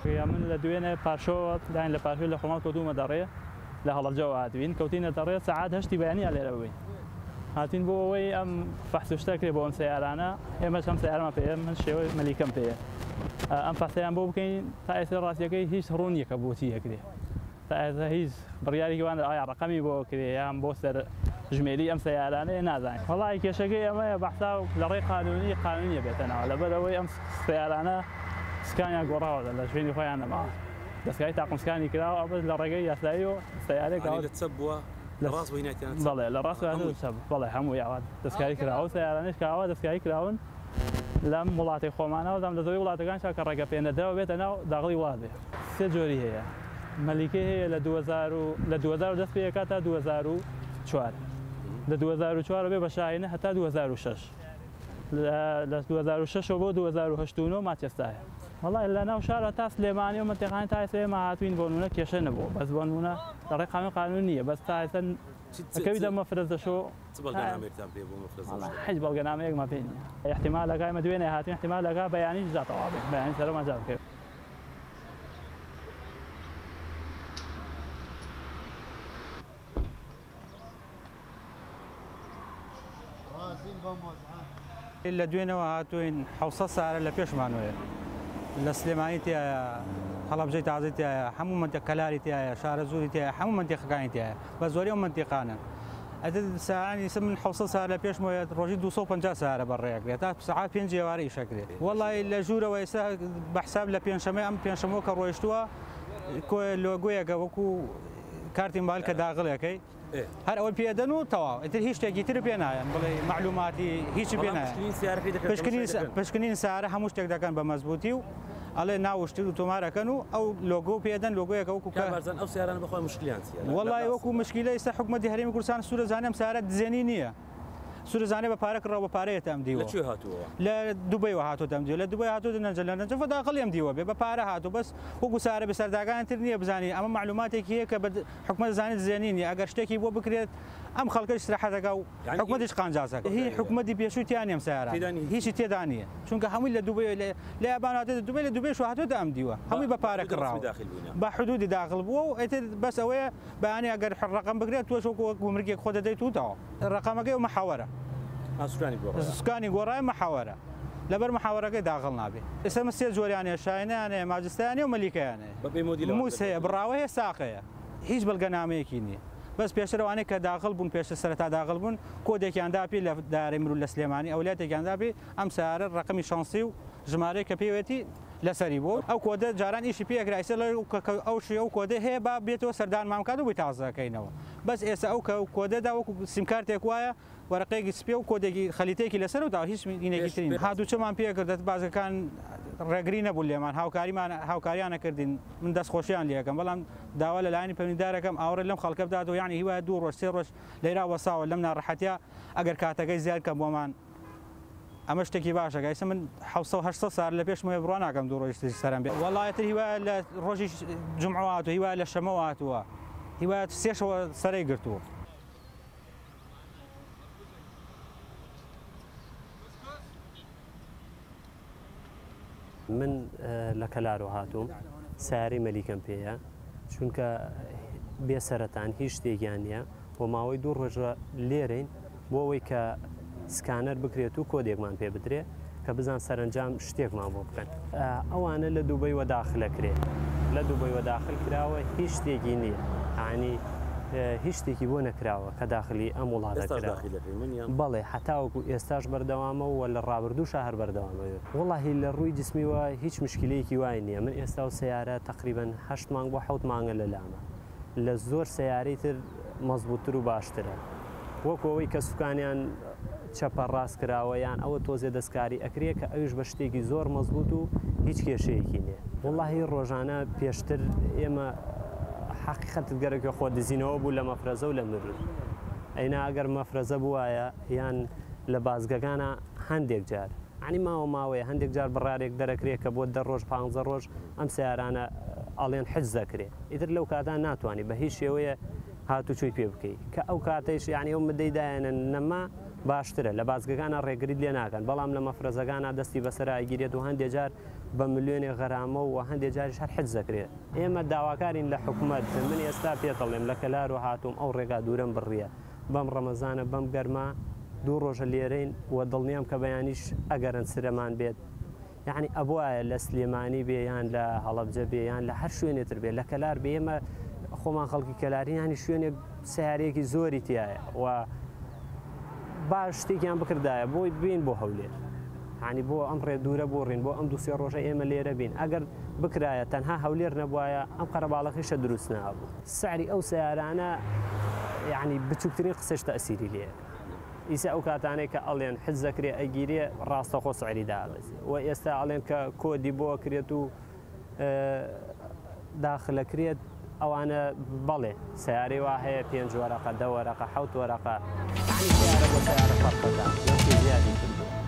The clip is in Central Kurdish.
کاکەیا من لە دوێنێ پاشۆوە داین لە پاشۆ لە خۆمان کەوتومە دەڕێ لە هەڵەبجەوە هاتوین کەوتینە دەڕێ سەعات 8 بەیانیە لێرە بووین هاتین بۆ ئەوەی ئەم فەحسوشتە کرێ بۆ ئەم سەیارانە ئێمەش ئەم سەیارەمە پێ من شێوەی مەلیکەم پێیە ئەم فەحسەیان بۆ بکەین تا ئێستا ڕاستیەکەی هیچ ڕوون نییە کە بۆچی هەکرێ تا ئێستا هیچ بڕیاری وان ئایا ڕقەمی بۆ کرێ یان بۆ سەر ژمێری ئەم سەیارانەیە نازانین وەڵی کێشەکەی ئەمەیە بەحسا لە ڕێی قانونیە بێتەنەوە لەبەرەوەی ئەم سەیارانە سکانیان گۆڕاوە لە شوێنی خۆیان نەماوە دەستگای تاقمسکانی کراوە ئەوە لە ڕێگەی یاسایی و سەیارێک بووە لە ڕاست بووینەتیان بەڵێ لە ڕاست بەڵێ هەموو یاوات دەستکاری کراوە سەیارانش کاوە دەستکاری کراون لەم وڵاتی خۆمانەوە دەم لە زۆری وڵاتەکان کە ڕێگە پێنەدرەوە بێتە ناو داغڵی وڵات بێ سێ جۆری هەیە مەلیکەی هەیە لە 2000 دەست پێ تا 2004 لە 2004 بێ بە شاهینە هەتا 2006 لە 2006 بۆ 2008 ماچێستایە وەڵی لە ناو شارە تا سلێمانی و منتیقانی تا ئێستا ئێمە هاتوین بۆ نمونە کێشە نەبوو بەس بۆ نمونە لە ڕێی قانون نییە بەس تا ئێستا ئەکەوی دەمە فرەزدەشۆ هیچ بەڵگەنامەیەکمان پێ نییە احتیمالەکە ئێمە دوێنێ هاتوین احتیمالەکە بەیانیش جاتەوا بێت بەیانی سەرەوە جا بکەوێت لە دوێنەوە هاتوین 600 سارە لە پێشمانوەیە لە سلێمانی تایە هەڵەبجەی تازای تایە هەموو منتیقە کەلاری تایە شارە زوری تایە هەموو منتیقەکانی تایە بە زۆری ئەو منتیقانە ئەدە ساعانی من 600 سار لە پێشمەوە ڕۆژی 250 سارە بەڕێکرێت تا ساعات 5 ئێوارە ئیشەکرێت وەڵی لە ژوورەوە ئێستا بە حساب لە پێنجشەمە ئەم پێنجشەمەوە کە ڕۆیشتووە لۆگۆیەکە وەکو کارتی موبایل کە داغڵەکەی هەر ئەوە پێدەن و تەواو ئیتر هیچ شتێکی تر پێ نایەن بڵێ معلوماتی هیچی پێ نایە پشکنین سارە هەموو شتێک دەکەن بە مەزبوطی و ئەڵێ ناوشتر و تۆمارەکەن و ئەو لۆگۆ پێدەن لۆگۆیەکە وەکو ئەو سیارانە بەخۆی مشکلیان وەڵی وەکو مشکلە ئێستا حکومەتی هەرێمی کوردستان سوورە زانم سارە دزێنی نییە سوورە زانێ بە پارە کڕەوە بە پارەیە ئەم دیوە لە دوبەیەوە هاتووە ئەم دیوە لە دوبەی هاتوو نەنجە لە نەنجە داخڵی ئەم دیوە بێ بە پارە هاتوو بەس وەکو سارە بەسەرداگان تر نییە بزانانی ئەمە معلوماتێکی هەیە کە حکومەت زانێت زێنی نیە ئەگەر شتێکی بۆ بکرێت ئەم خەڵکە استراحەتەکە و حکومەتیش قانجازەکە هی حکومەتی پێشووتیان ئەم سیارە هیچی تێدا نییە چونکە هەمووی لە دوبەی لە یابان هاتێت دوبەی لە دوبەیش هاتووە ئەم دیوە هەمووی بە پارە کڕاوە بە حدودی داخل بووە و ئیتر بەس ئەوەیە بەیانی ئەگەر ڕقم بگرێت تۆش وەکو گومرگێک خۆ دەدەیت توتەوە ڕقەمەکەی و مەحاوەرە سوکانی گۆڕای مەحاوەرە لەبەر مەحاوەرەکەی داغڵ نابێت ئێستا سێ جۆریانەیە شاهینیانەیە ماجستیانێ و مەلیکەیانەیە موس هەیە بڕاوە هەیە ساقەیە هیچ بەڵگەنامەیەکی نییە بەس پێشترەوانەیە کە داخل بوون پێشتر سەرەتا داخل بوون کۆدێکیاندا پێ لە دارەی مرۆڤ لە سلێمانی ئەولاتێکیاندا بێ ئەم سیارە ڕقمی شانسی و ژمارەیە کە پێوێتی لەسەری بۆ ئەو کۆدە جاران ئیشی پێگرایسە لە ئەو شێ ئەو کۆدە هەیە با بێتەوە سەردانمان بکات و بۆی تازەکەینەوە بەس ئێستا ئەو کۆدەدا وەکو سیمکارتێک وایە وەرەقەیەکی سپێ و کۆدێکی خەلیتێکی لەسەر و تا هیچ نینێکی ترین هاتووچەمان پێکردێت بازەکان ڕێگری نەبوو لێمان هاوکاریانە کردین من دەستخۆشییان لەکەم بەڵام داوا لە لایانی پەیوەندیدارەکەم ئاوڕێ لەم خەڵکە بدات و یانی هیوایە 2 ڕۆژ 3 ڕۆژ لێرا وەساوە لەم ناڕەحەتیە ئەگەر کاتەکەی زیاد کە بۆمان ئەمە شتێکی باشە گایسە من 700 سار لە پێشمەوە بڕوان ناکەم 2 ڕۆژ سەرم بێت وەڵایەتر هیوایە لە ڕۆژی جومعە هاتووە هیوایە لە شەمەوە هاتووە هیوایە سێشەوە سەرەی گرتووە من لە کەلارۆ هاتووم سیارەی مەلیکەم پێیە چونکە بێسەرەتان هیچ شتێکیان نییە بۆ ماوەی 2 ڕۆژە لێرەین بۆ ئەوەی کە سکانەر بکرێت و کۆدێکمان پێ بدرێت کە بزان سەرنجام شتێکمان بۆ بکەن ئەوانە لە دووبەیەوە داخلەکرێت لە دووبەیەوە داخل کراوە هیچ شتێکی نییە عنی هیچ شتێکی بۆ نەکراوە کە داخلی ئەم وڵاتە بەڵێ حتاوەکو ئێستاش بەردەوامەوە و لە ڕابردوو شەهر بەردەوامەوە وەڵاهی لە ڕووی جسمیوە هیچ مشکلەیەکی وای نییە من ئێستا و سیارە تقریبەن 8 مانگ بۆ 7 مانگە لە لامە لە زۆر سیارەی تر مەزبوطتر و باشترە وەکەوەی کە سوکانیان چەپە ڕاست کراوە یان ئەوە تۆزێ دەستکاری ئەکرێ کە ئەوش بە شتێکی زۆر مەزبوط و هیچ کێشەیەکی نییە وەڵاهی ڕۆژانە پێشتر ئێمە حقیقەت گەرەکە خۆ دزینەوە بوو لە مەفرەزە و لە مرور ئەینا ئەگەر مەفرەزە بووایە یان لە بازگەکانە هەندێک جار عنی ماوەیە هەندێک جار بڕارێک دەرەکرێت کە بۆ 10 ڕۆژ 15 ڕۆژ ئەم سیارانە ئەڵێن حجز دەکرێت ئیتر لەو کاتان ناتوانانی بە هیچ شێوەیە هاتوچۆی پێ بکەیت کە ئەو کاتەیش یعنی ئەو مدەیدایەنە نەما باشترە لە بازگەکانە ڕێگریت لێ ناکەن بەڵام لە مەفرەزەکانە دەستی بەسەر ئایگیرێت و هەندێک جار بە ملیۆنی غەرامە و هەندێک جاریش هەر حجز دەکرێت. ئێمە داواکارین لە حکوومەت من ئێستا پێدەڵێم لە کەلار و هاتووم ئەو ڕێگا دوورم بڕیە بەم ڕەمەزانە بەم گەرما 2 ڕۆژە لێرەین و دڵنیام کە بەیانیش ئەگەرن سرەمان بێت یعنی ئەبوایە لە سلێمانی بێ یان لە هەڵەبجە بێ یان لە هەر شوێنێتر بێت لە کەلار بێ ئێمە خۆمان خەڵکی کەلاری ینی شوێنێک سیارەیەکی زۆری تایە و باش شتێکیان بکردایە بۆی بین بۆ هەولێر ینی بۆ ئەم ڕێ دوورە بۆڕین بۆ ئەم 2-3 ڕۆژە ئێمە لێرە بین ئەگەر بکرایە تەنها هەولێر نەبووایە ئەم قەرەباڵەکەیشە دروست نابوو. سعری ئەو سیارانە یعنی بچووکترین قسەش تەئسیری لێ ئیسا ئەو کاتانەی کە ئەڵێن حجز دەکرێ ئەگیرێ ڕاستەخۆ سعری دابەزێ و ئێستا ئەڵێن کە کۆدی بۆ کرێت و داخلەکرێت ئەوانە بەڵێ سیارەی وا هەیە 5 وەرەقە 10 وەرەقە 7 وەرەقە ینی سیارە بۆ سیارە فەرقەدا زیادی کردووە.